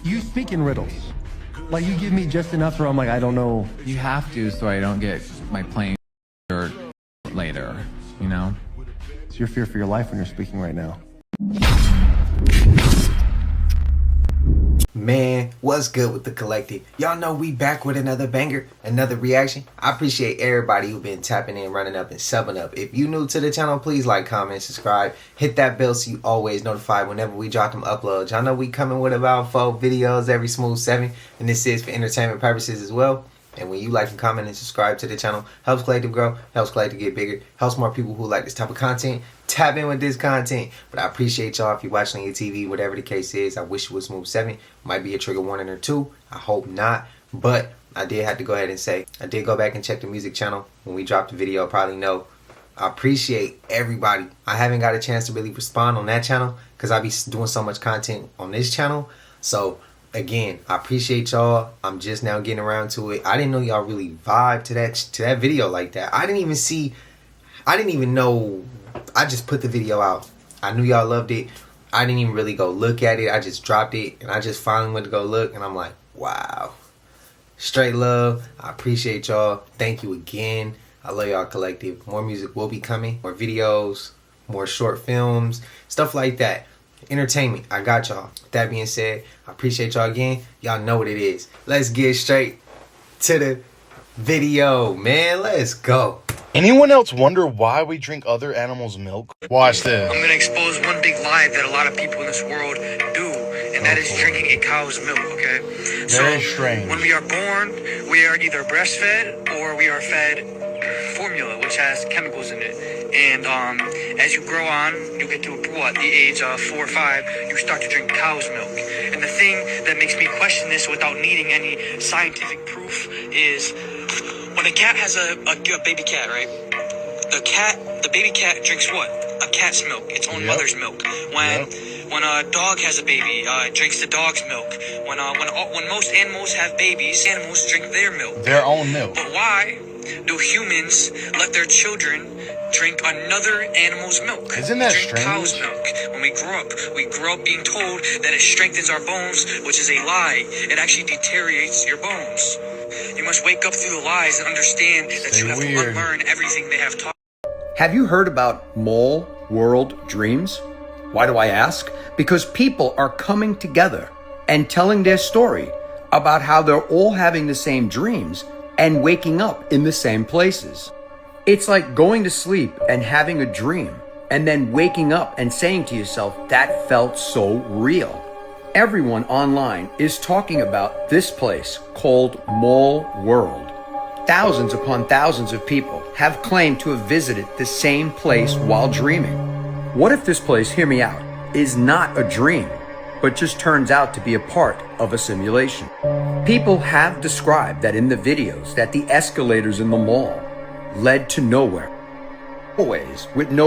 You speak in riddles. Like, you give me just enough where I'm like, I don't know. You have to, so I don't get my plane or later, you know? It's your fear for your life when you're speaking right now. Man, what's good with the collective? Y'all know we back with another banger, another reaction. I appreciate everybody who been tapping in, running up, and subbing up. If you new to the channel, please like, comment, subscribe. Hit that bell so you always notified whenever we drop them uploads. Y'all know we coming with about 4 videos every smooth 7, and this is for entertainment purposes as well. And when you like and comment and subscribe to the channel, helps Collective grow, helps Collective get bigger, helps more people who like this type of content tap in with this content. But I appreciate y'all if you're watching on your TV, whatever the case is. I wish it was smooth 7. Might be a trigger warning or 2. I hope not. But I did have to go ahead and say, I did go back and check the music channel. When we dropped the video, probably know. I appreciate everybody. I haven't got a chance to really respond on that channel because I be doing so much content on this channel. So again, I appreciate y'all. I'm just now getting around to it. I didn't know y'all really vibe to that video like that. I didn't even know. I just put the video out. I knew y'all loved it. I didn't even really go look at it. I just dropped it and I just finally went to go look and I'm like, wow. Straight love. I appreciate y'all. Thank you again. I love y'all collective. More music will be coming. More videos, more short films, stuff like that. Entertainment, I got y'all. With that being said, I appreciate y'all again. Y'all know what it is. Let's get straight to the video, man. Let's go. Anyone else wonder why we drink other animals' milk? Watch this. I'm gonna expose one big lie that a lot of people in this world do, and that is drinking a cow's milk, okay? Very strange. When we are born, we are either breastfed or we are fed formula, which has chemicals in it. And as you grow on, you get to the age of 4 or 5, you start to drink cow's milk. And the thing that makes me question this without needing any scientific proof is when a cat has a baby cat, right? The baby cat drinks what? A cat's milk, its own mother's milk. When a dog has a baby, it drinks the dog's milk. When most animals have babies, animals drink their milk. Their own milk. But why do humans let their children drink another animal's milk? Isn't that drink strange? Cow's milk. When we grow up being told that it strengthens our bones, which is a lie. It actually deteriorates your bones. You must wake up through the lies and understand that you have to unlearn everything they have taught. Have you heard about mole world dreams? Why do I ask? Because people are coming together and telling their story about how they're all having the same dreams and waking up in the same places. It's like going to sleep and having a dream and then waking up and saying to yourself, that felt so real. Everyone online is talking about this place called Mole World. Thousands upon thousands of people have claimed to have visited the same place while dreaming. What if this place, hear me out, is not a dream, but just turns out to be a part of a simulation? People have described that in the videos that the escalators in the mall led to nowhere, hallways with no,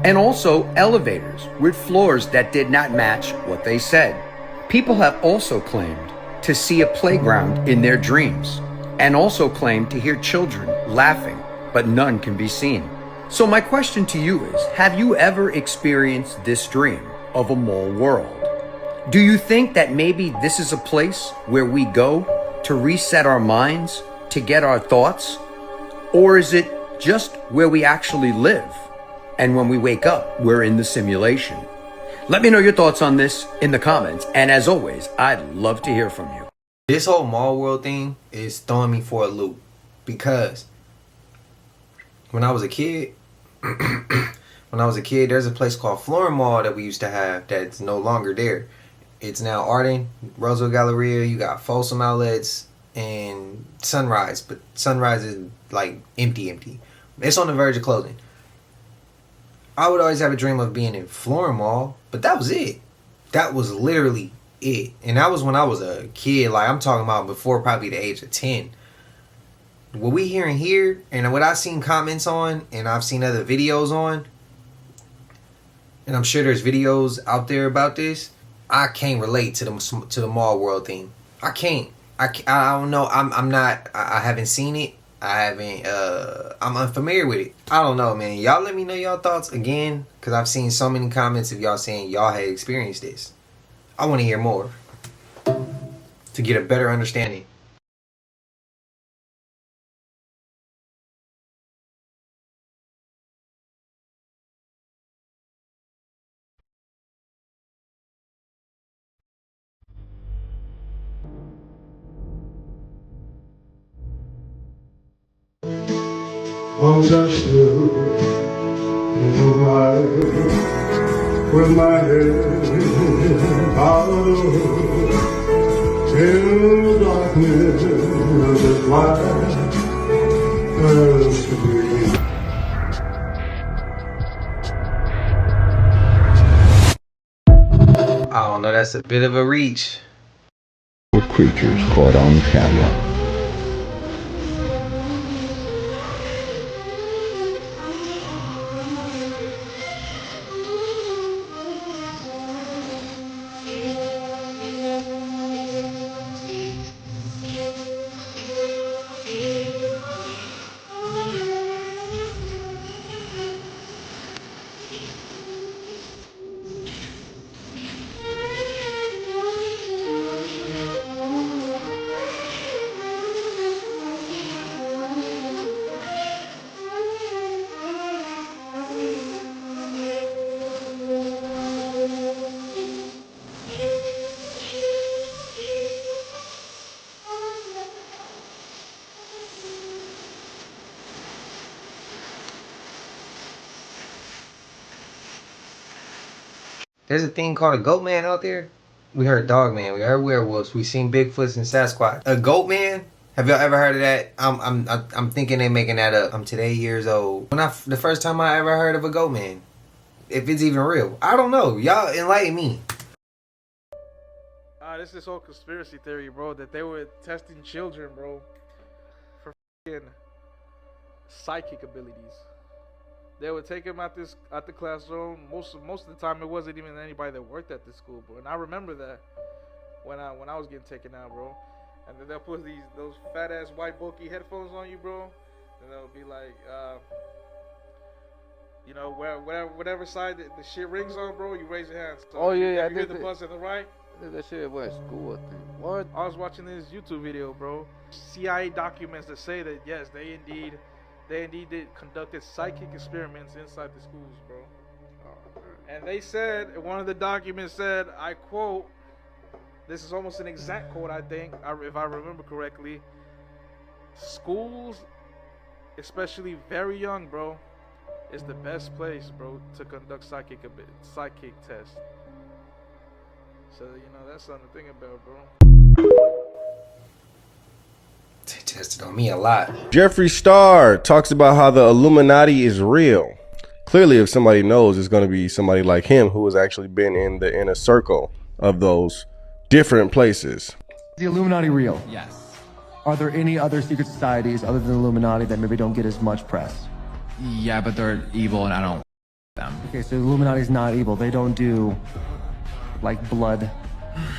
and also elevators with floors that did not match what they said. People have also claimed to see a playground in their dreams and also claimed to hear children laughing, but none can be seen. So my question to you is, have you ever experienced this dream of a mole world? Do you think that maybe this is a place where we go to reset our minds, to get our thoughts? Or is it just where we actually live? And when we wake up, we're in the simulation. Let me know your thoughts on this in the comments. And as always, I'd love to hear from you. This whole mall world thing is throwing me for a loop because when I was a kid, there's a place called Flooring Mall that we used to have that's no longer there. It's now Arden, Roseville Galleria. You got Folsom Outlets and Sunrise, but Sunrise is like empty. It's on the verge of closing. I would always have a dream of being in Flooring Mall, but that was it. That was literally it. And that was when I was a kid. Like, I'm talking about before probably the age of 10. What we hearing here and what I've seen comments on and I've seen other videos on, and I'm sure there's videos out there about this, I can't relate to the mall world thing. I can't. I don't know. I haven't seen it. I'm unfamiliar with it. I don't know, man. Y'all let me know y'all thoughts again, because I've seen so many comments of y'all saying y'all had experienced this. I want to hear more. to get a better understanding. Once I stood in the light with my head bowed low in the darkness of light as to be. I don't know, that's a bit of a reach. Creatures caught on camera. There's a thing called a goat man out there. We heard dog man. We heard werewolves. We seen Bigfoots and Sasquatch. A goat man? Have y'all ever heard of that? I'm thinking they making that up. I'm today years old. The first time I ever heard of a goat man, if it's even real, I don't know. Y'all enlighten me. This is whole conspiracy theory, bro. That they were testing children, bro, for psychic abilities. They would take him at the classroom. Most of the time, it wasn't even anybody that worked at the school, bro. And I remember that when I was getting taken out, bro. And then they'll put those fat ass white bulky headphones on you, bro. And they'll be like, you know, whatever side the shit rings on, bro, you raise your hands. So oh yeah, you hear the buzz on the right. I did that shit at school, I think. What? I was watching this YouTube video, bro. CIA documents that say that yes, they indeed conducted psychic experiments inside the schools, bro. And they said, one of the documents said, I quote, this is almost an exact quote, I think, if I remember correctly. Schools, especially very young, bro, is the best place, bro, to conduct psychic tests. So, you know, that's something to think about, bro. They tested on me a lot. Jeffree Star talks about how the Illuminati is real. Clearly, if somebody knows, it's going to be somebody like him who has actually been in the inner circle of those different places. Is the Illuminati real? Yes. Are there any other secret societies other than the Illuminati that maybe don't get as much press? Yeah, but they're evil and I don't them. Okay, so the Illuminati's not evil. They don't do like blood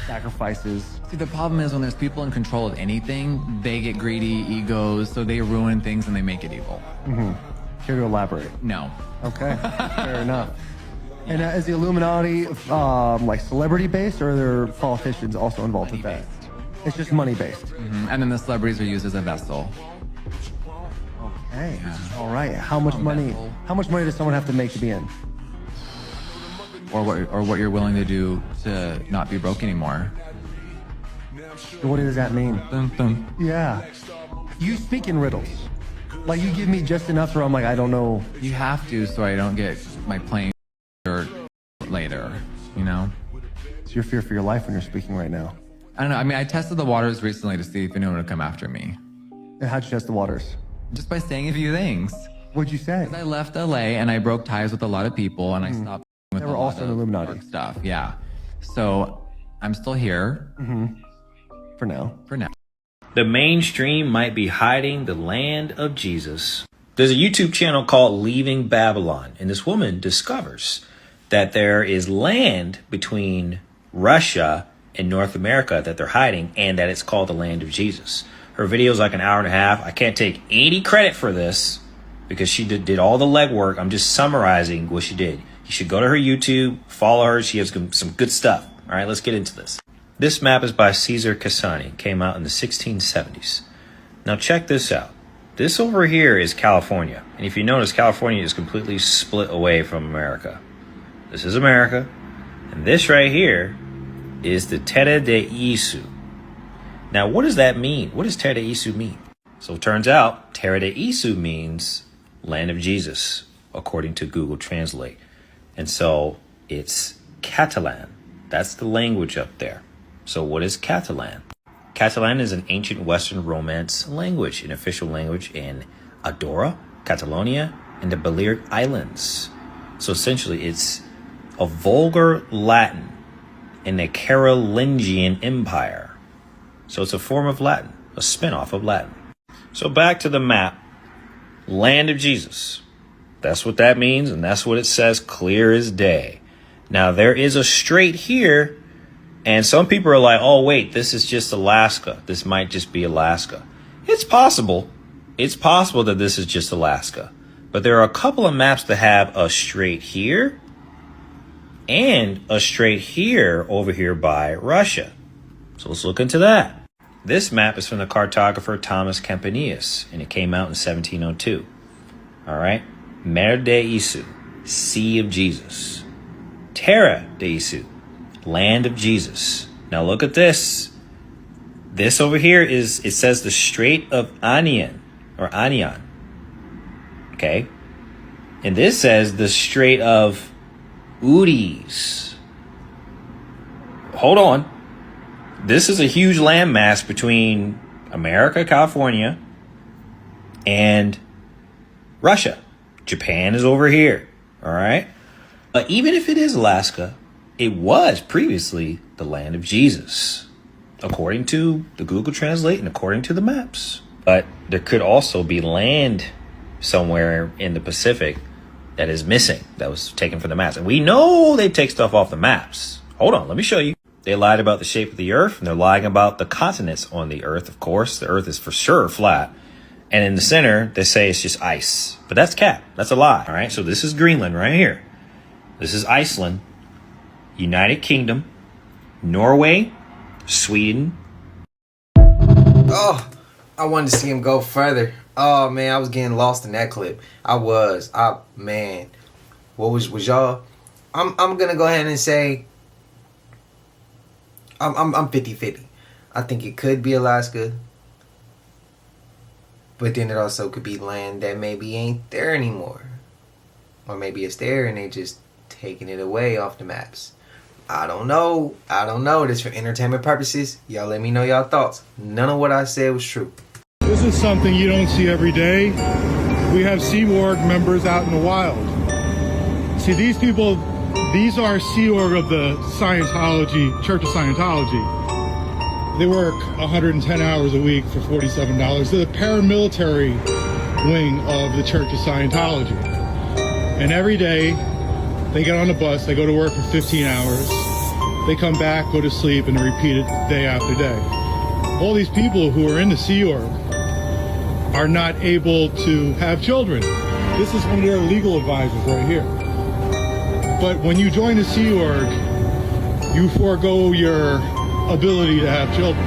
sacrifices. See, the problem is when there's people in control of anything, they get greedy, egos, so they ruin things and they make it evil. Care to elaborate? No. Okay, fair enough. And is the Illuminati like celebrity based, or are there politicians also involved with that? It's just money based. And then the celebrities are used as a vessel. Okay, all right. How much money? Vessel. How much money does someone have to make to be in? Or what you're willing to do to not be broke anymore. What does that mean? Dun, dun. Yeah. You speak in riddles. Like you give me just enough where I'm like, I don't know. You have to, so I don't get my plane or later, you know? It's your fear for your life when you're speaking right now. I don't know. I mean, I tested the waters recently to see if anyone would come after me. And how'd you test the waters? Just by saying a few things. What'd you say? I left LA and I broke ties with a lot of people and I stopped with They were a lot also in of Illuminati. work stuff. Yeah. So I'm still here. For now. For now. The mainstream might be hiding the land of Jesus. There's a YouTube channel called Leaving Babylon, and this woman discovers that there is land between Russia and North America that they're hiding, and that it's called the land of Jesus. Her video is like an hour and a half. I can't take any credit for this because she did all the legwork. I'm just summarizing what she did. You should go to her YouTube, follow her. She has some good stuff. All right, let's get into this. This map is by Caesar Cassani, came out in the 1670s. Now check this out. This over here is California. And if you notice, California is completely split away from America. This is America. And this right here is the Terra de Isu. Now, what does that mean? What does Terra de Isu mean? So it turns out Terra de Isu means land of Jesus, according to Google Translate. And so it's Catalan. That's the language up there. So what is Catalan? Catalan is an ancient Western Romance language, an official language in Andorra, Catalonia, and the Balearic Islands. So essentially it's a vulgar Latin in the Carolingian Empire. So it's a form of Latin, a spin-off of Latin. So back to the map, land of Jesus. That's what that means, and that's what it says clear as day. Now there is a strait here, and some people are like, oh wait, this is just Alaska. This might just be Alaska. It's possible. It's possible that this is just Alaska. But there are a couple of maps that have a strait here and a strait here over here by Russia. So let's look into that. This map is from the cartographer Thomas Campanillas, and it came out in 1702. All right. Mer de Isu, Sea of Jesus. Terra de Isu, land of Jesus. Now look at this. This over here is, it says the Strait of Anian, or Anian. Okay. And this says the Strait of Uris. Hold on. This is a huge landmass between America, California, and Russia. Japan is over here. All right. But even if it is Alaska, it was previously the land of Jesus, according to the Google Translate and according to the maps. But there could also be land somewhere in the Pacific that is missing, that was taken from the maps. And we know they take stuff off the maps. Hold on, let me show you. They lied about the shape of the earth, and they're lying about the continents on the earth, of course. The earth is for sure flat. And in the center, they say it's just ice. But that's cap. That's a lie, all right? So this is Greenland right here. This is Iceland, United Kingdom, Norway, Sweden. Oh, I wanted to see him go further. Oh, man, I was getting lost in that clip. Man. What was y'all? I'm going to go ahead and say I'm 50-50. I think it could be Alaska. But then it also could be land that maybe ain't there anymore. Or maybe it's there and they just taking it away off the maps. I don't know. This for entertainment purposes. Y'all let me know y'all thoughts. None of what I said was true. This is something you don't see every day. We have Sea Org members out in the wild. See, these people, these are Sea Org of the Scientology, Church of Scientology. They work 110 hours a week for $47. They're the paramilitary wing of the Church of Scientology. And every day, they get on the bus, they go to work for 15 hours, they come back, go to sleep, and repeat it day after day. All these people who are in the Sea Org are not able to have children. This is one of their legal advisors right here. But when you join the Sea Org, you forego your ability to have children.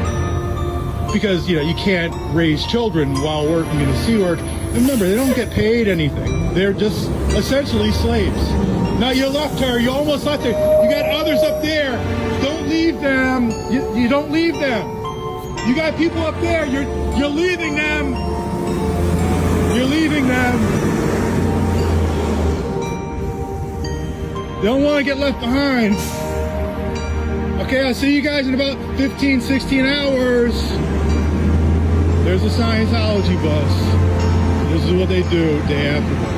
Because, you can't raise children while working in the Sea Org. And remember, they don't get paid anything. They're just essentially slaves. Now you left her, you almost left her. You got others up there. Don't leave them. You don't leave them. You got people up there, you're leaving them. You're leaving them. They don't want to get left behind. Okay, I'll see you guys in about 15, 16 hours. There's a Scientology bus. This is what they do day after day.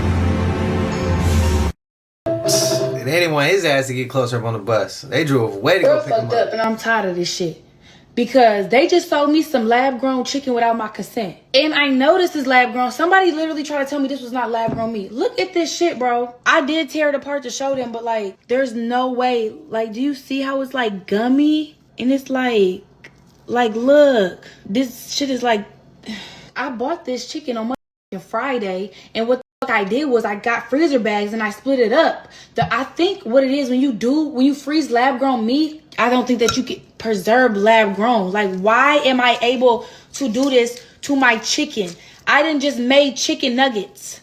They didn't want his ass to get closer up on the bus. They drove away to go pick him up. And I'm tired of this shit. Because they just sold me some lab-grown chicken without my consent. And I know this is lab-grown. Somebody literally tried to tell me this was not lab-grown meat. Look at this shit, bro. I did tear it apart to show them, but, there's no way. Do you see how it's, gummy? And it's, look. This shit is, I bought this chicken on Friday, and what What I did was I got freezer bags and I split it up. I think what it is when you freeze lab grown meat, I don't think that you can preserve lab grown. Like, why am I able to do this to my chicken? I didn't just made chicken nuggets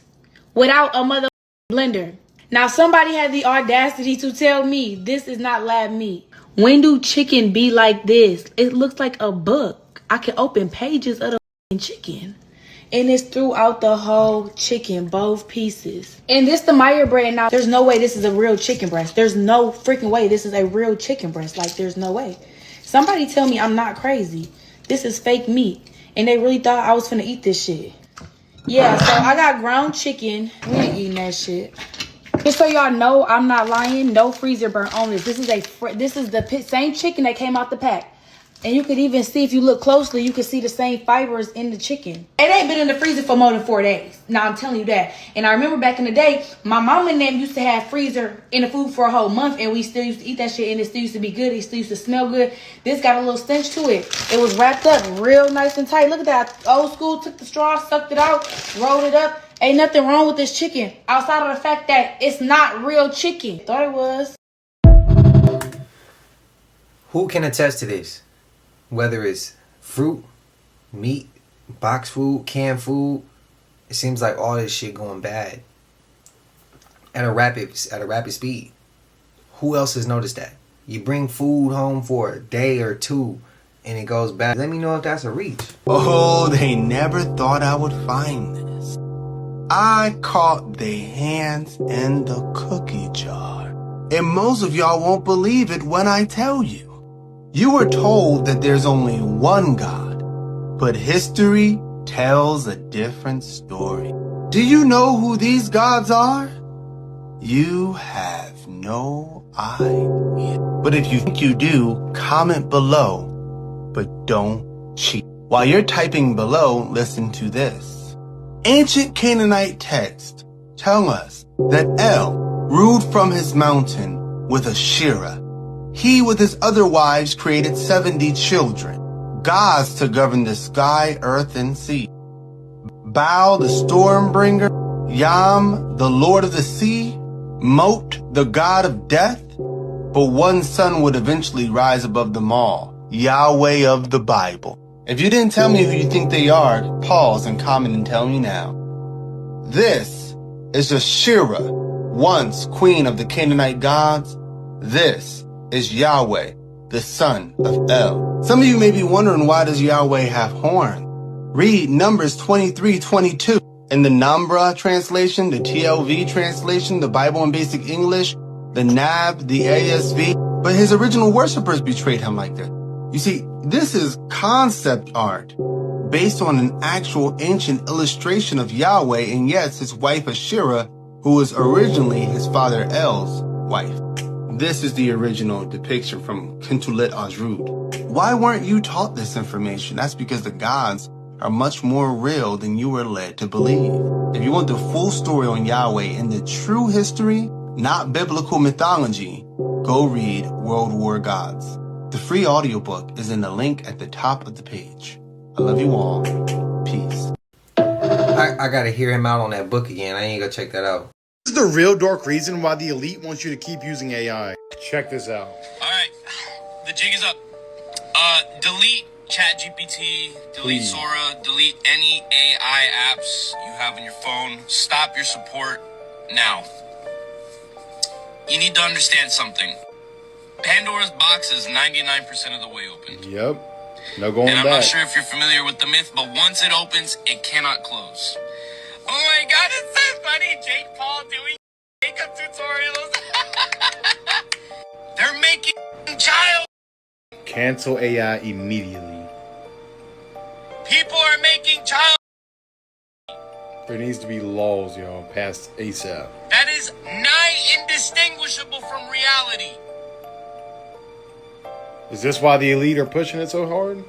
without a mother blender. Now somebody had the audacity to tell me this is not lab meat. When do chicken be like this? It looks like a book. I can open pages of the chicken. And it's throughout the whole chicken, both pieces. And this the Meyer bread. Now, there's no way this is a real chicken breast. There's no freaking way this is a real chicken breast. Like, there's no way. Somebody tell me I'm not crazy. This is fake meat. And they really thought I was finna eat this shit. Yeah, so I got ground chicken. We ain't eating that shit. Just so y'all know, I'm not lying. No freezer burn on this. This is the same chicken that came out the pack. And you could even see, if you look closely, you can see the same fibers in the chicken. It ain't been in the freezer for more than 4 days. Now, I'm telling you that. And I remember back in the day, my mom and them used to have freezer in the food for a whole month. And we still used to eat that shit. And it still used to be good. It still used to smell good. This got a little stench to it. It was wrapped up real nice and tight. Look at that. Old school, took the straw, sucked it out, rolled it up. Ain't nothing wrong with this chicken. Outside of the fact that it's not real chicken. Thought it was. Who can attest to this? Whether it's fruit, meat, box food, canned food, it seems like all this shit going bad at a rapid speed. Who else has noticed that? You bring food home for a day or two and it goes bad. Let me know if that's a reach. Oh, they never thought I would find this. I caught their hands in the cookie jar. And most of y'all won't believe it when I tell you. You were told that there's only one God, but history tells a different story. Do you know who these gods are? You have no idea. But if you think you do, comment below, but don't cheat. While you're typing below, listen to this. Ancient Canaanite texts tell us that El ruled from his mountain with Asherah. He with his other wives created 70 children, gods to govern the sky, earth, and sea. Baal the storm bringer, Yam the lord of the sea, Mot the god of death. But one son would eventually rise above them all, Yahweh of the Bible. If you didn't tell me who you think they are, pause and comment and tell me now. This is Asherah, once queen of the Canaanite gods. This is Yahweh, the son of El. Some of you may be wondering, why does Yahweh have horn? Read Numbers 23:22. In the Nambra translation, the TLV translation, the Bible in Basic English, the NAB, the ASV. But his original worshippers betrayed him like that. You see, this is concept art based on an actual ancient illustration of Yahweh and yes, his wife Asherah, who was originally his father El's wife. This is the original depiction from Kintulet Ajrud. Why weren't you taught this information? That's because the gods are much more real than you were led to believe. If you want the full story on Yahweh and the true history, not biblical mythology, go read World War Gods. The free audiobook is in the link at the top of the page. I love you all. Peace. I gotta hear him out on that book again. I ain't gonna check that out. This is the real dark reason why the elite wants you to keep using AI. Check this out. Alright, the jig is up. Delete ChatGPT, delete Sora, delete any AI apps you have on your phone. Stop your support now. You need to understand something. Pandora's box is 99% of the way open. Yep. No going back. And I'm not sure if you're familiar with the myth, but once it opens, it cannot close. Oh my god, it's so funny. Jake Paul doing makeup tutorials. They're making child. Cancel AI immediately. People are making child. There needs to be laws, y'all, passed ASAP. That is nigh indistinguishable from reality. Is this why the elite are pushing it so hard?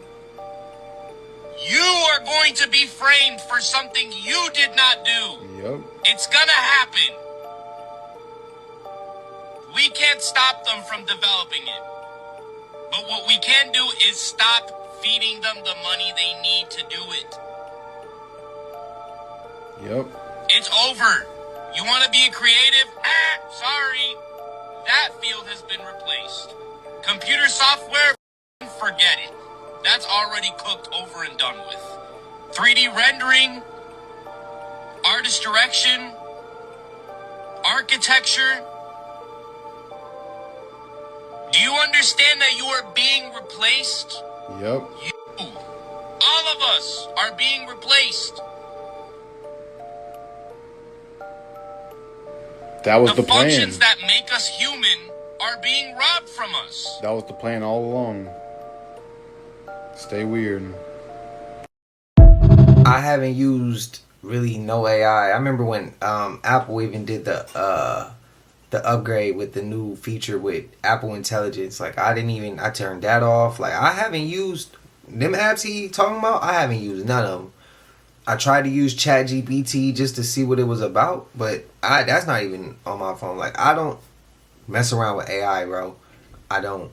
You are going to be framed for something you did not do. Yep. It's gonna happen. We can't stop them from developing it. But what we can do is stop feeding them the money they need to do it. Yep. It's over. You want to be a creative? Sorry. That field has been replaced. Computer software, forget it. That's already cooked over and done with. 3D rendering, artist direction, architecture. Do you understand that you are being replaced? Yep. You, all of us, are being replaced. That was the plan. Functions that make us human are being robbed from us. That was the plan all along. Stay weird. I haven't used really no AI. I remember when Apple even did the upgrade with the new feature with Apple Intelligence. Like I turned that off. Like I haven't used them apps he talking about. I haven't used none of them. I tried to use ChatGPT just to see what it was about, but that's not even on my phone. Like I don't mess around with AI, bro. I don't.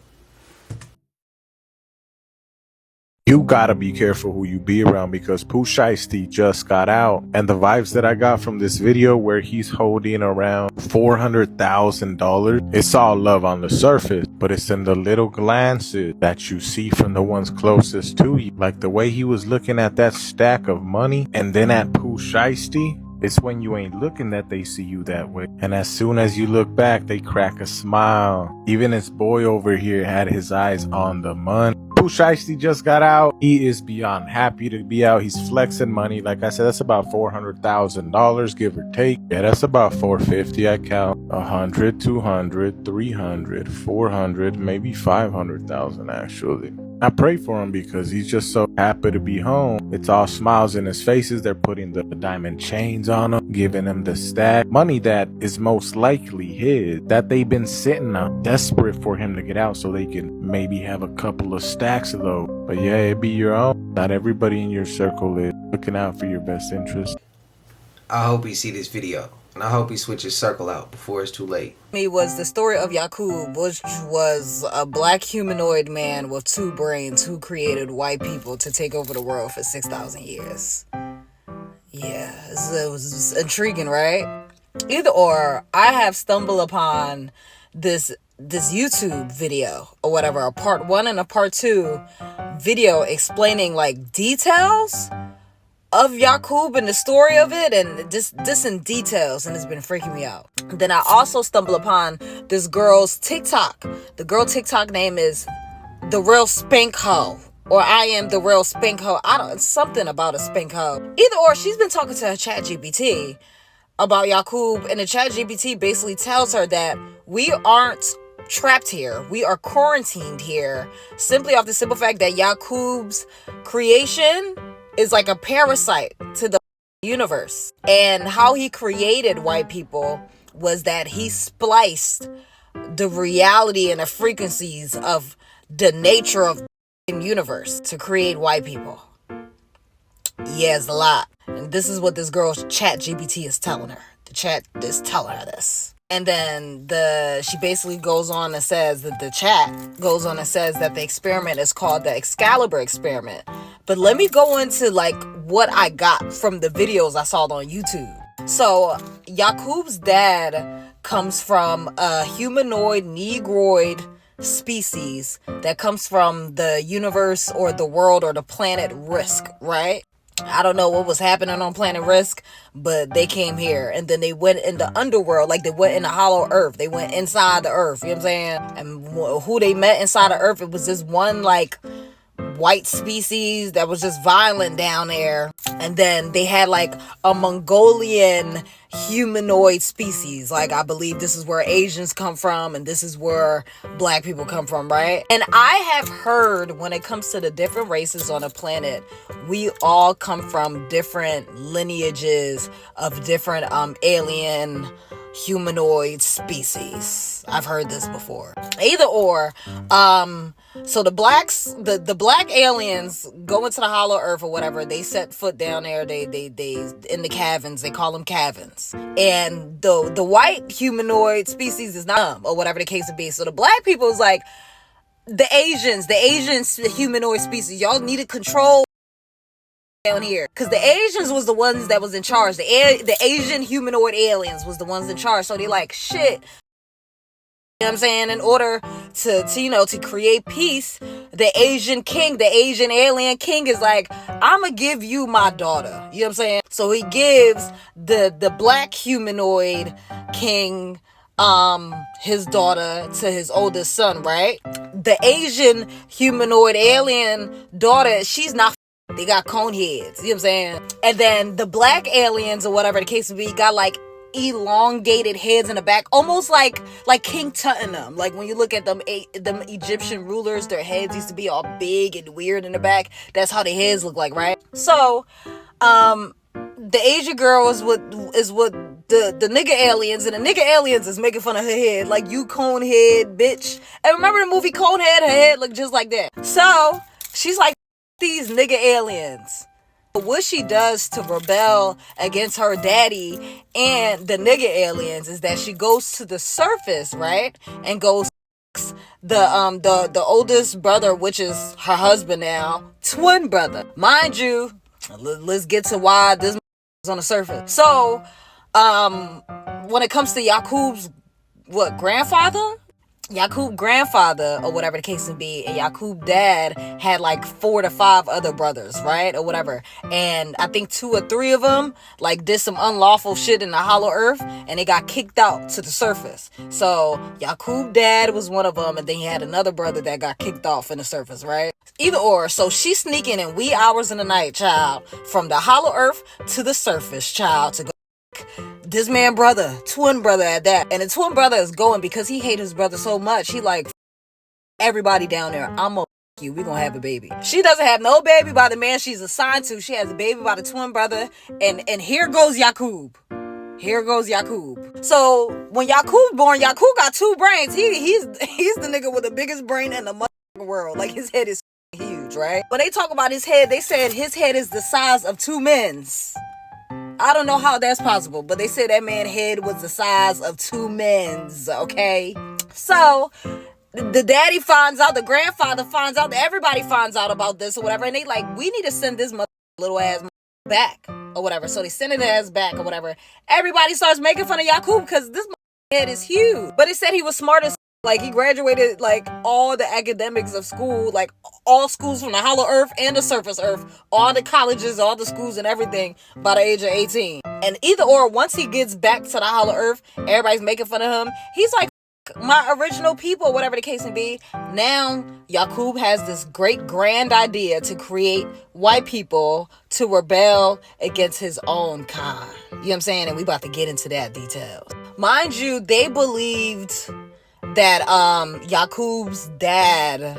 You gotta be careful who you be around because Pooh Shiesty just got out, and the vibes that I got from this video where he's holding around $400,000, it's all love on the surface, but it's in the little glances that you see from the ones closest to you. Like the way he was looking at that stack of money and then at Pooh Shiesty. It's when you ain't looking that they see you that way. And as soon as you look back, they crack a smile. Even his boy over here had his eyes on the money. Pooh Shiesty just got out. He is beyond happy to be out. He's flexing money. Like I said, that's about $400,000, give or take. Yeah, that's about 450. I count 100, 200, 300, 400, maybe 500,000 actually. I pray for him because he's just so happy to be home. It's all smiles in his faces. They're putting the diamond chains on him, giving him the stack. Money that is most likely his, that they've been sitting on, desperate for him to get out so they can maybe have a couple of stacks of those. But yeah, it be your own. Not everybody in your circle is looking out for your best interest. I hope he see this video. And I hope he switches circle out before it's too late. Me was the story of Yakub, which was a black humanoid man with two brains who created white people to take over the world for 6,000 years. Yeah, it was intriguing, right? Either or, I have stumbled upon this YouTube video or whatever, a part 1 and a part 2 video explaining like details of Yakub and the story of it, and this in details, and it's been freaking me out. Then I also stumbled upon this girl's TikTok. The girl TikTok name is The Real Spank Ho, or I Am The Real Spank Ho. Something about a spank ho. Either or, she's been talking to her ChatGPT about Yakub, and the ChatGPT basically tells her that we aren't trapped here. We are quarantined here simply off the simple fact that Yakub's creation is like a parasite to the universe. And how he created white people was that he spliced the reality and the frequencies of the nature of the universe to create white people. Yeah, it's a lot. And this is what this girl's ChatGPT is telling her. The chat is telling her this. And then she basically goes on and says that the chat goes on and says that the experiment is called the Excalibur experiment. But let me go into like what I got from the videos I saw on YouTube. So Yakub's dad comes from a humanoid negroid species that comes from the universe or the world or the planet Risk, right? I don't know what was happening on planet Risk, but they came here and then they went in the underworld, like they went in the hollow earth. They went inside the earth, you know what I'm saying? And who they met inside the earth, it was this one like white species that was just violent down there. And then they had like a Mongolian humanoid species. Like I believe this is where Asians come from and this is where black people come from, right? And I have heard when it comes to the different races on the planet, we all come from different lineages of different alien humanoid species. I've heard this before. Either or, so the black aliens go into the hollow earth or whatever. They set foot down there. They in the caverns. They call them caverns. And the white humanoid species is not or whatever the case would be. So the black people is like the Asians humanoid species. Y'all need to control down here. Because the Asians was the ones that was in charge. The Asian humanoid aliens was the ones in charge. So they like, shit. You know what I'm saying? In order to create peace, the Asian king, the Asian alien king is like, I'm gonna give you my daughter. You know what I'm saying? So he gives the black humanoid king his daughter to his oldest son, right? The Asian humanoid alien daughter, she's not, they got cone heads, you know what I'm saying? And then the black aliens or whatever the case may be got like elongated heads in the back, almost like King Tut in them. Like when you look at them Egyptian rulers, their heads used to be all big and weird in the back. That's how their heads look like, right? So the Asian girl is what the nigga aliens, and the nigga aliens is making fun of her head, like, you cone head bitch. And remember the movie Conehead? Her head looked just like that. So she's like, these nigga aliens. What she does to rebel against her daddy and the nigga aliens is that she goes to the surface, right, and goes the oldest brother, which is her husband now, twin brother, mind you. Let's get to why this is on the surface. So when it comes to Yakub's grandfather or whatever the case may be, and Yakub dad had like 4 to 5 other brothers, right, or whatever, and I think 2 or 3 of them like did some unlawful shit in the hollow earth and they got kicked out to the surface. So Yakub dad was one of them, and then he had another brother that got kicked off in the surface, right? Either or. So she's sneaking in wee hours in the night, child, from the hollow earth to the surface, child, to go this man brother, twin brother at that. And the twin brother is going because he hates his brother so much. He like, everybody down there, I'm gonna you, we gonna have a baby. She doesn't have no baby by the man she's assigned to. She has a baby by the twin brother. And here goes Yakub. Here goes Yakub. So when Yakub born, Yakub got 2 brains. He's the nigga with the biggest brain in the motherfucking world. Like, his head is huge, right? When they talk about his head, they said his head is the size of 2 men's. I don't know how that's possible, but they said that man's head was the size of 2 men's, okay? So the daddy finds out, the grandfather finds out, everybody finds out about this or whatever, and they like, we need to send this little ass back or whatever. So they send his ass back or whatever. Everybody starts making fun of Yakub because this head is huge. But it said he was smart as like, he graduated like all the academics of school, like all schools from the hollow earth and the surface earth, all the colleges, all the schools and everything by the age of 18. And either or, once he gets back to the hollow earth, everybody's making fun of him. He's like, my original people, whatever the case may be. Now Yakub has this great grand idea to create white people to rebel against his own kind. You know what I'm saying? And we about to get into that details. Mind you, they believed that Yakub's dad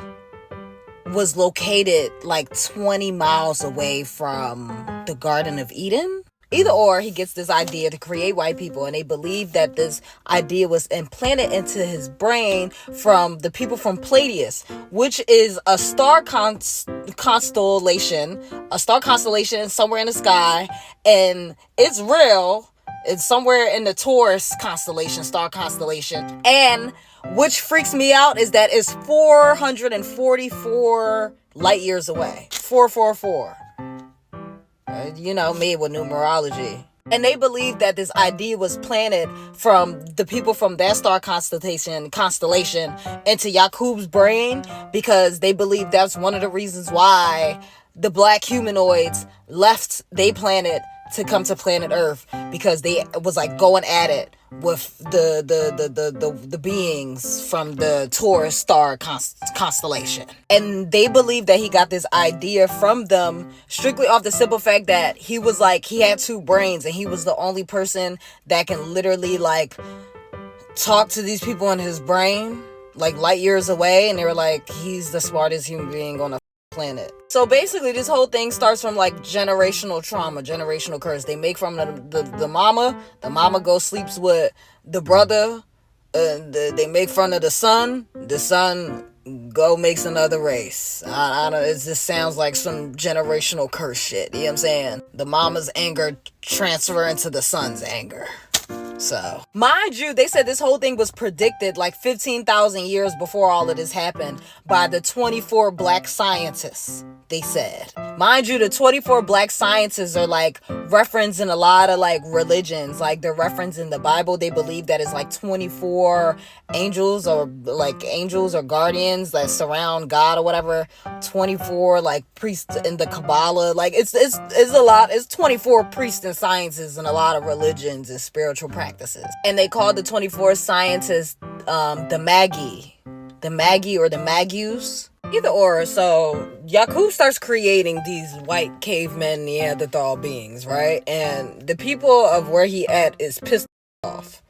was located like 20 miles away from the Garden of Eden. Either or, he gets this idea to create white people, and they believe that this idea was implanted into his brain from the people from Pleiades, which is a star constellation somewhere in the sky, and it's real. It's somewhere in the Taurus constellation, star constellation, and which freaks me out is that it's 444 light years away. 444. You know me with numerology. And they believe that this idea was planted from the people from that star constellation into Yakub's brain, because they believe that's one of the reasons why the black humanoids left their planet to come to planet Earth, because they was like going at it with the beings from the Taurus star constellation. And they believe that he got this idea from them strictly off the simple fact that he was like, he had 2 brains, and he was the only person that can literally like talk to these people in his brain, like light years away, and they were like, he's the smartest human being on the planet. So basically this whole thing starts from like generational trauma, generational curse. They make from the mama goes sleeps with the brother, they make fun of the son go makes another race. I don't, it just sounds like some generational curse shit, you know what I'm saying? The mama's anger transfer into the son's anger. So, mind you, they said this whole thing was predicted like 15,000 years before all of this happened by the 24 black scientists, they said. Mind you, the 24 black scientists are like referenced in a lot of like religions. Like they're referenced in the Bible. They believe that it's like 24 angels or guardians that surround God or whatever. 24 like priests in the Kabbalah. Like it's a lot. It's 24 priests and sciences in a lot of religions and spiritual practices. And they called the 24 scientists the Magi or the Magus. Either or. So Yakub starts creating these white cavemen Neanderthal beings, right? And the people of where he at is pissed off.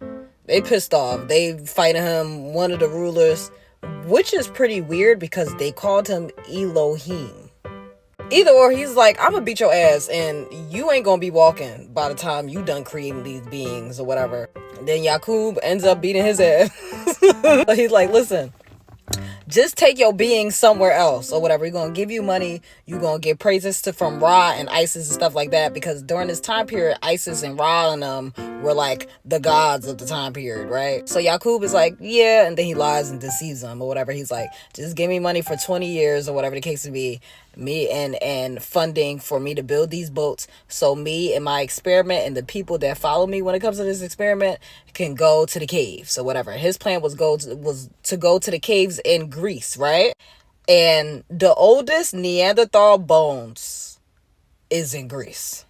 They pissed off. They fighting him, one of the rulers, which is pretty weird because they called him Elohim. Either or, he's like, I'm gonna beat your ass and you ain't gonna be walking by the time you done creating these beings or whatever. And then Yakub ends up beating his ass. He's like, listen, just take your being somewhere else or whatever. You're gonna give you money. You're gonna get praises from Ra and Isis and stuff like that, because during this time period, Isis and Ra and were like the gods of the time period, right? So Yakub is like, yeah, and then he lies and deceives them or whatever. He's like, just give me money for 20 years or whatever the case may be, me and funding for me to build these boats, so me and my experiment and the people that follow me when it comes to this experiment can go to the caves or whatever. His plan was to go to the caves in Greece, right? And the oldest Neanderthal bones is in Greece.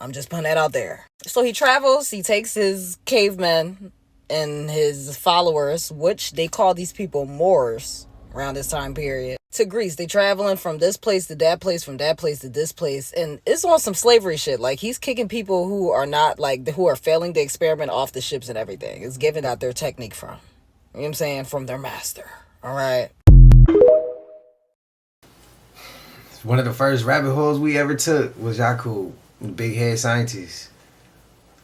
I'm just putting that out there. So he travels, he takes his cavemen and his followers, which they call these people Moors around this time period, to Greece. They traveling from this place to that place, from that place to this place, and it's on some slavery shit. Like, he's kicking people who are not like, who are failing the experiment off the ships and everything. It's giving out their technique from, you know what I'm saying, from their master. All right. One of the first rabbit holes we ever took was Yakub, the big head scientist.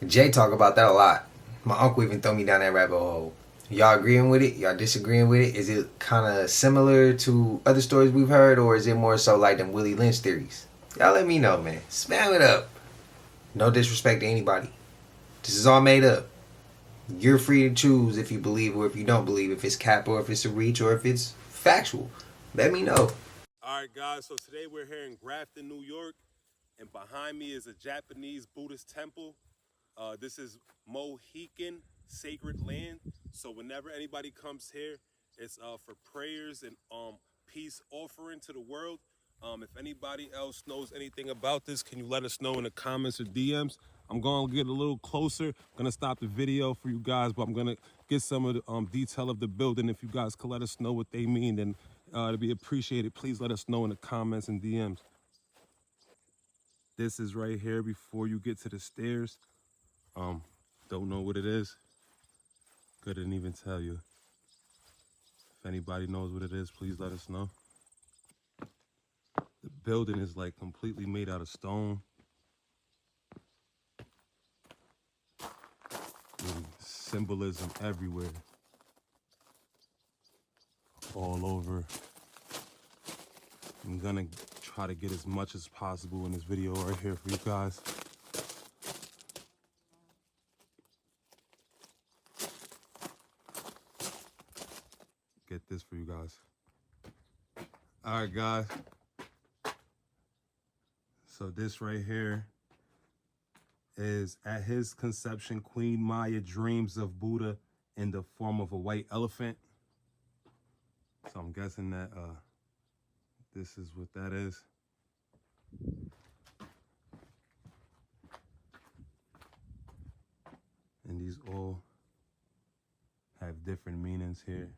Jay talk about that a lot. My uncle even throw me down that rabbit hole. Y'all agreeing with it? Y'all disagreeing with it? Is it kind of similar to other stories we've heard, or is it more so like them Willie Lynch theories? Y'all let me know, man. Spam it up. No disrespect to anybody. This is all made up. You're free to choose if you believe or if you don't believe, if it's cap or if it's a reach or if it's factual. Let me know. All right, guys, so today we're here in Grafton, New York, and behind me is a Japanese Buddhist temple. This is Mohican sacred land, so whenever anybody comes here, it's for prayers and peace offering to the world. If anybody else knows anything about this, can you let us know in the comments or DMs? I'm going to get a little closer. I'm going to stop the video for you guys, but I'm going to get some of the detail of the building. If you guys could let us know what they mean, then to be appreciated, please let us know in the comments and DMs. This is right here before you get to the stairs. Don't know what it is. Couldn't even tell you. If anybody knows what it is, please let us know. The building is like completely made out of stone. And symbolism everywhere. All over. I'm gonna try to get as much as possible in this video right here for you guys. Get this for you guys. All right, guys. So this right here is, at his conception, Queen Maya dreams of Buddha in the form of a white elephant. So I'm guessing that this is what that is. And these all have different meanings here.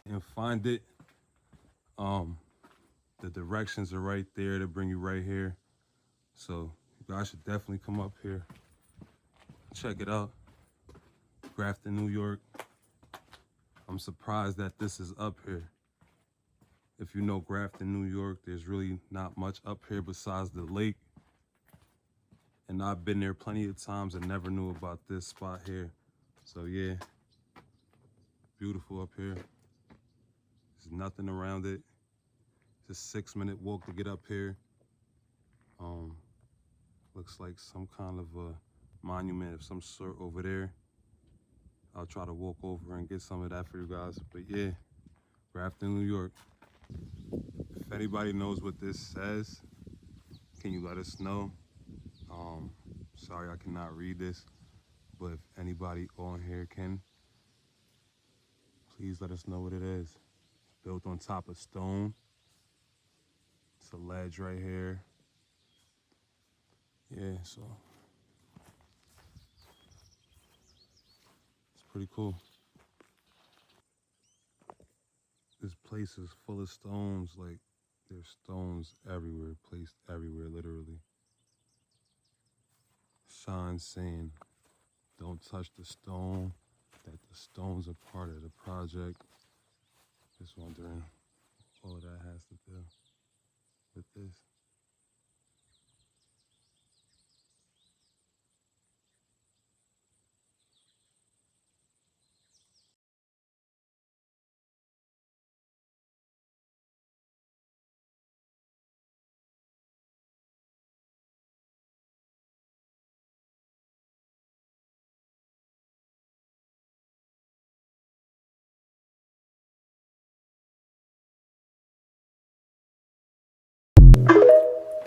And find it. The directions are right there to bring you right here. So you guys should definitely come up here. Check it out. Grafton, New York. I'm surprised that this is up here. If you know Grafton, New York, there's really not much up here besides the lake. And I've been there plenty of times and never knew about this spot here. So yeah, beautiful up here. There's nothing around it. It's a 6-minute walk to get up here. Looks like some kind of a monument of some sort over there. I'll try to walk over and get some of that for you guys. But yeah, Grafton, New York. If anybody knows what this says, can you let us know? Sorry I cannot read this, but if anybody on here can, please let us know what it is. It's built on top of stone. It's a ledge right here. Yeah, so it's pretty cool. This place is full of stones, like there's stones everywhere, placed everywhere, literally. Signs saying, don't touch the stone, that the stones are part of the project. Just wondering what all that has to do with this.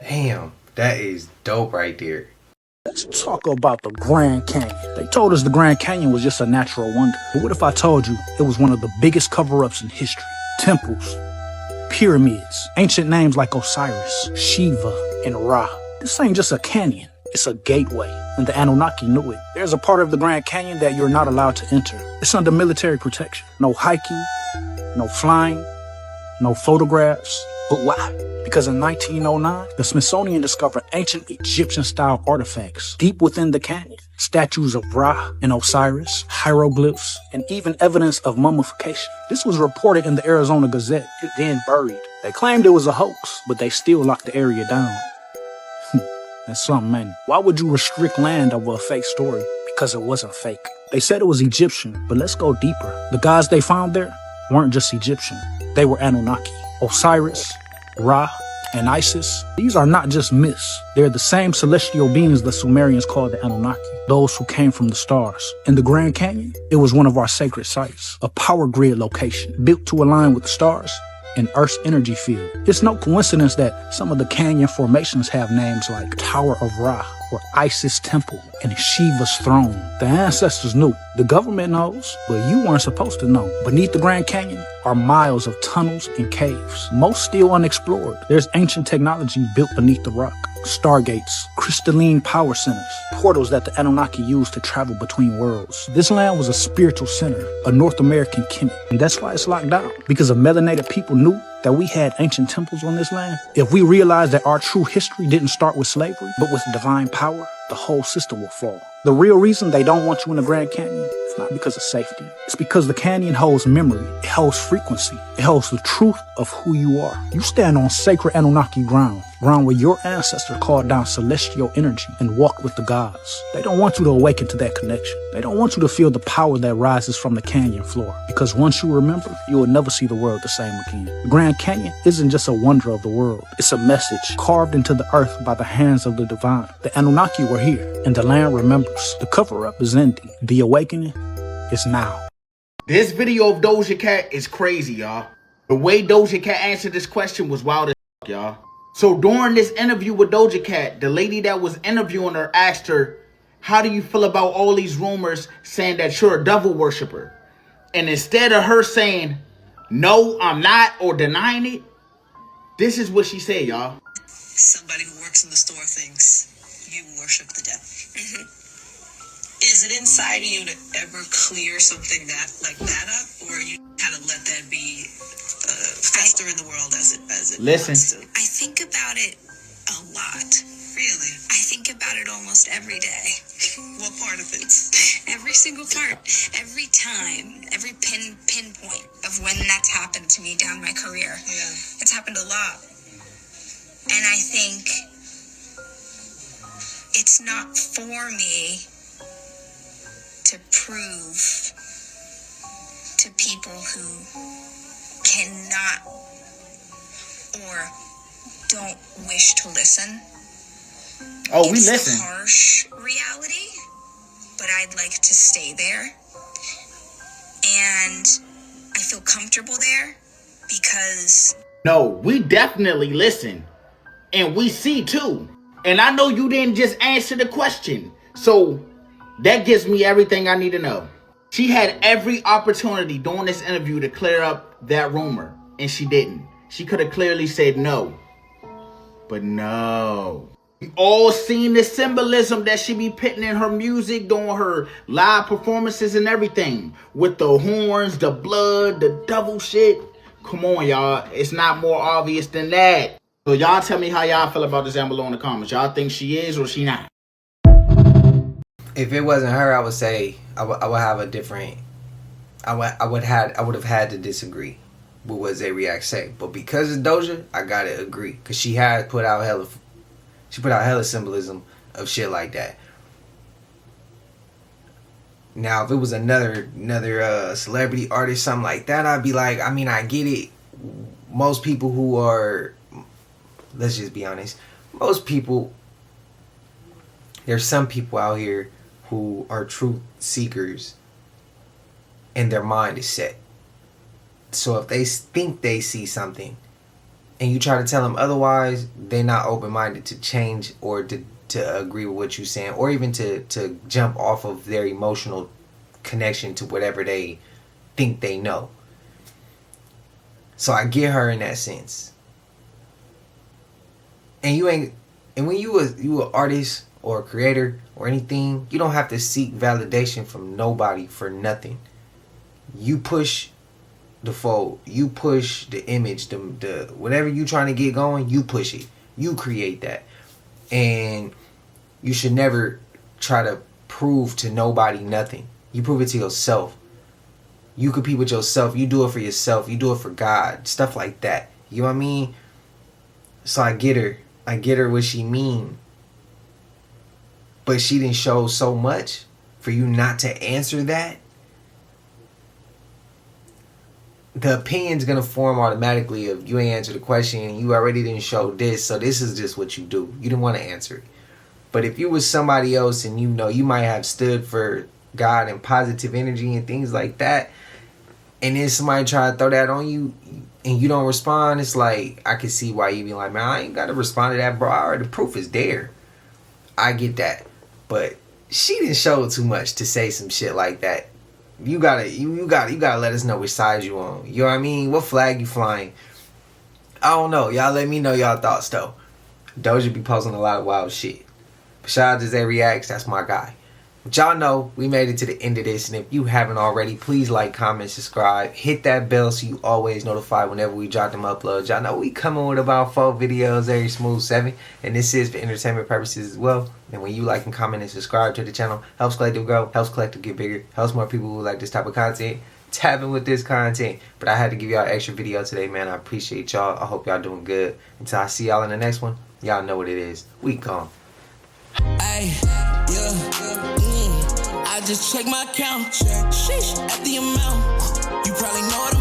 Damn, that is dope right there. Let's talk about the Grand Canyon. They told us the Grand Canyon was just a natural wonder. But what if I told you it was one of the biggest cover-ups in history? Temples, pyramids, ancient names like Osiris, Shiva, and Ra. This ain't just a canyon. It's a gateway, and the Anunnaki knew it. There's a part of the Grand Canyon that you're not allowed to enter. It's under military protection. No hiking, no flying, no photographs. But why? Because in 1909, the Smithsonian discovered ancient Egyptian-style artifacts deep within the canyon. Statues of Ra and Osiris, hieroglyphs, and even evidence of mummification. This was reported in the Arizona Gazette, and then buried. They claimed it was a hoax, but they still locked the area down. That's something, man. Why would you restrict land over a fake story? Because it wasn't fake. They said it was Egyptian, but let's go deeper. The gods they found there weren't just Egyptian. They were Anunnaki. Osiris, Ra, and Isis. These are not just myths. They're the same celestial beings the Sumerians called the Anunnaki, those who came from the stars. In the Grand Canyon, it was one of our sacred sites, a power grid location built to align with the stars and Earth's energy field. It's no coincidence that some of the canyon formations have names like Tower of Ra, or Isis Temple, and Shiva's throne. The ancestors knew. The government knows, but you weren't supposed to know. Beneath the Grand Canyon are miles of tunnels and caves, most still unexplored. There's ancient technology built beneath the rock. Stargates, crystalline power centers, portals that the Anunnaki used to travel between worlds. This land was a spiritual center, a North American Kemet, and that's why it's locked down. Because of melanated people knew that we had ancient temples on this land. If we realized that our true history didn't start with slavery, but with divine power, the whole system will fall. The real reason they don't want you in the Grand Canyon is not because of safety. It's because the canyon holds memory, it holds frequency, it holds the truth of who you are. You stand on sacred Anunnaki ground where your ancestor called down celestial energy and walked with the gods. They don't want you to awaken to that connection. They don't want you to feel the power that rises from the canyon floor. Because once you remember, you will never see the world the same again. The Grand Canyon isn't just a wonder of the world. It's a message carved into the earth by the hands of the divine. The Anunnaki were here, and the land remembers. The cover-up is ending. The awakening is now. This video of Doja Cat is crazy, y'all. The way Doja Cat answered this question was wild as fuck, y'all. So during this interview with Doja Cat, the lady that was interviewing her asked her, how do you feel about all these rumors saying that you're a devil worshiper? And instead of her saying, no, I'm not, or denying it, this is what she said, y'all. Somebody who works in the store thinks you worship the devil. Is it inside of you to ever clear something like that up, or you kind of let that be fester in the world as it Listen. wants to? I think about it a lot. Really? I think about it almost every day. What part of it? Every single part. Every time. Every pinpoint of of when that's happened to me down my career. Yeah. It's happened a lot. And I think it's not for me to prove to people who cannot or don't wish to listen. Oh, we it's listen. A harsh reality, but I'd like to stay there. And I feel comfortable there because... No, we definitely listen. And we see too. And I know you didn't just answer the question. So that gives me everything I need to know. She had every opportunity during this interview to clear up that rumor. And she didn't. She could have clearly said no. But no. We all seen the symbolism that she be putting in her music, doing her live performances and everything. With the horns, the blood, the devil shit. Come on, y'all. It's not more obvious than that. So y'all tell me how y'all feel about this Amber in the comments. Y'all think she is or she not? If it wasn't her, I would say I would have a different. I would have had to disagree with what Zay React say. But because it's Doja, I gotta agree because she has put out hella symbolism of shit like that. Now, if it was another celebrity artist, something like that, I'd be like, I mean, I get it. Most people who are, let's just be honest, most people, there's some people out here who are truth seekers and their mind is set. So if they think they see something and you try to tell them otherwise, they're not open-minded to change or to agree with what you're saying, or even to jump off of their emotional connection to whatever they think they know. So I get her in that sense. And when you an artist or a creator or anything, you don't have to seek validation from nobody for nothing. You push the fold, you push the image, the whatever you trying to get going, you push it. You create that. And you should never try to prove to nobody nothing. You prove it to yourself. You compete with yourself. You do it for yourself. You do it for God. Stuff like that. You know what I mean? So I get her. I get her what she mean. But she didn't show so much for you not to answer that. The opinion's going to form automatically if you ain't answered the question and you already didn't show this. So this is just what you do. You didn't want to answer it. But if you was somebody else and you know you might have stood for God and positive energy and things like that, and then somebody try to throw that on you and you don't respond, it's like, I can see why you be like, man, I ain't got to respond to that, bro. The proof is there. I get that. But she didn't show too much to say some shit like that. You gotta let us know which side you on. You know what I mean? What flag you flying? I don't know. Y'all let me know y'all thoughts though. Doja be posting a lot of wild shit. But shout out to Zay Reacts. That's my guy. But y'all know we made it to the end of this, and if you haven't already, please like, comment, subscribe, hit that bell so you always notified whenever we drop them uploads. Y'all know we coming with about 4 videos every smooth 7, and this is for entertainment purposes as well. And when you like and comment and subscribe to the channel, helps Collective grow, helps Collective get bigger, helps more people who like this type of content tapping with this content. But I had to give y'all an extra video today, man. I appreciate y'all. I hope y'all doing good. Until I see y'all in the next one, y'all know what it is. We gone. Ay, I just check my account. Sheesh, at the amount. You probably know it.